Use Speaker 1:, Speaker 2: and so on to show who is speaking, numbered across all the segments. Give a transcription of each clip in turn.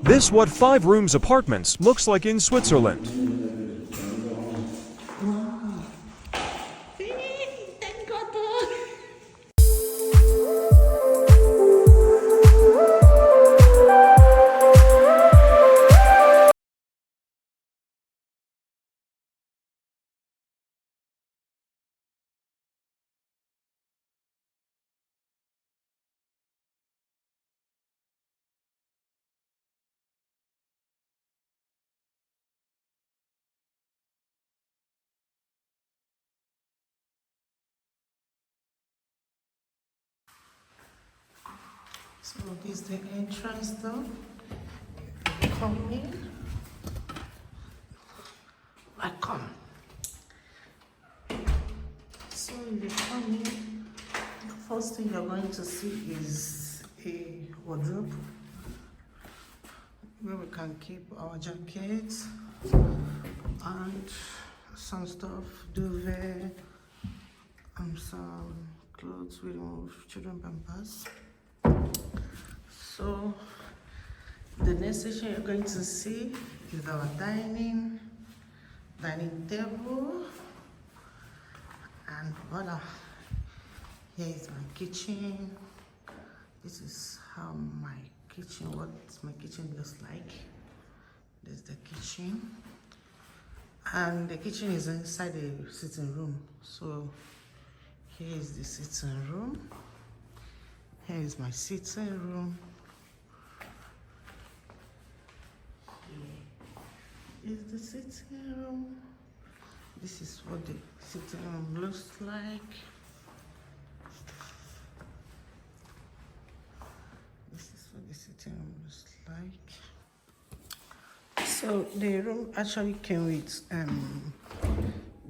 Speaker 1: This what 5 rooms apartments looks like in Switzerland.
Speaker 2: Thank God. So this is the entrance door. Come in. Welcome. So if you come in, the first thing you're going to see is a wardrobe where we can keep our jackets and some stuff, duvet, and some clothes we remove, children pampers. So the next section you're going to see is our dining table, and voila, here is my kitchen. This is how my kitchen, what my kitchen looks like. This is the kitchen, and the kitchen is inside the sitting room. So here is the sitting room. Here is my sitting room. Here is the sitting room. This is what the sitting room looks like. This is what the sitting room looks like. So the room actually came with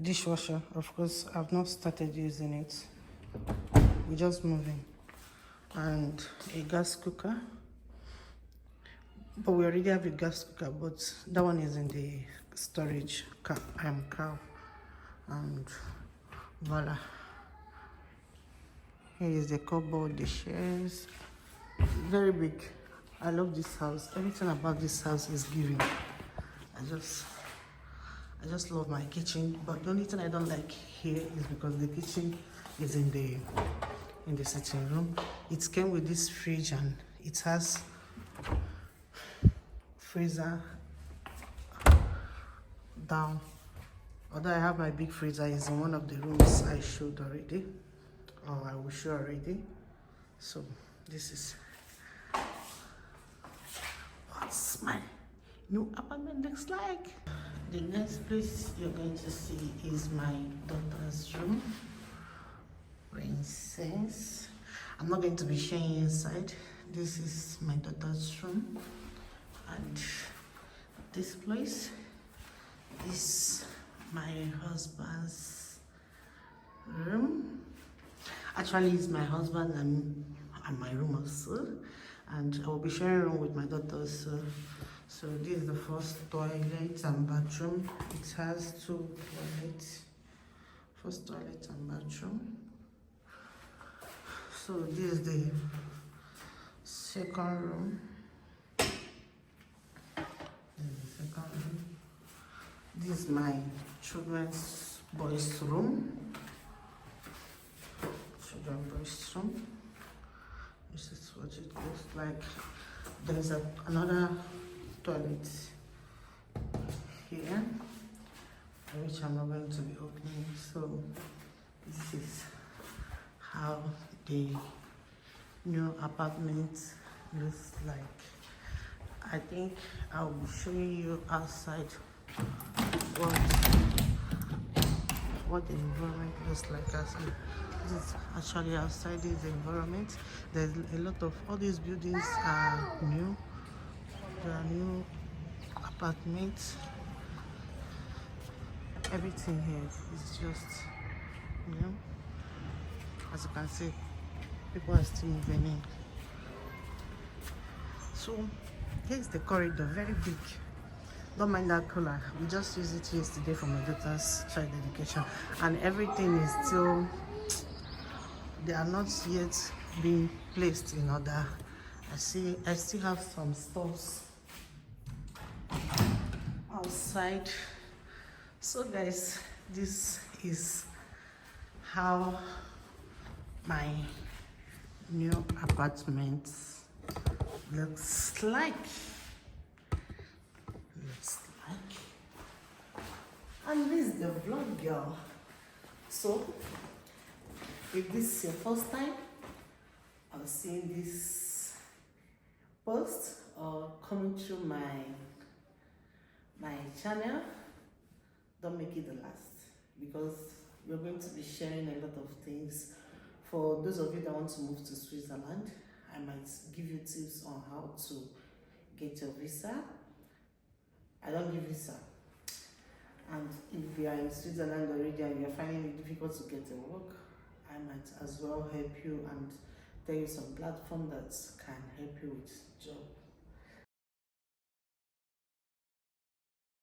Speaker 2: dishwasher. Of course, I've not started using it. We're just moving. And a gas cooker. But we already have a gas cooker, but that one is in the storage car. And voila. Here is the cupboard, the chairs. Very big. I love this house. Everything about this house is giving. I just love my kitchen. But the only thing I don't like here is because the kitchen is in the sitting room. It came with this fridge and it has freezer down. Although I have my big freezer is in one of the rooms I showed already, or I will show already. So this is what's my new apartment looks like. The next place you're going to see is my daughter's room. Princess. I'm not going to be showing inside. This is my daughter's room, and this place is my husband's room. Actually, it's my husband and my room also, and I will be sharing a room with my daughter. So this is the first toilet and bathroom. It has 2 toilets. First toilet and bathroom. So this is the second room. This is my children's boys' room. Boys' room. This is what it looks like. There's another toilet here, which I'm not going to be opening. So this is how the new apartment looks like. I think I'll be showing you outside what the environment looks like. This is actually outside this environment. There's a lot of, all these buildings are new. There are new apartments. Everything here is just new. As you can see, people are still moving in. So here's the corridor, very big. Don't mind that color. We just used it yesterday for my daughter's child education, and everything is still, they are not yet being placed in order. I still have some stuff outside. So guys, this is how my new apartment looks like. And this is the vlog, girl. So if this is your first time of seeing this post or coming through my channel, don't make it the last, because we're going to be sharing a lot of things. For those of you that want to move to Switzerland, I might give you tips on how to get your visa. I don't give visa. And if you are in Switzerland already and you're finding it difficult to get a work, I might as well help you and tell you some platform that can help you with job.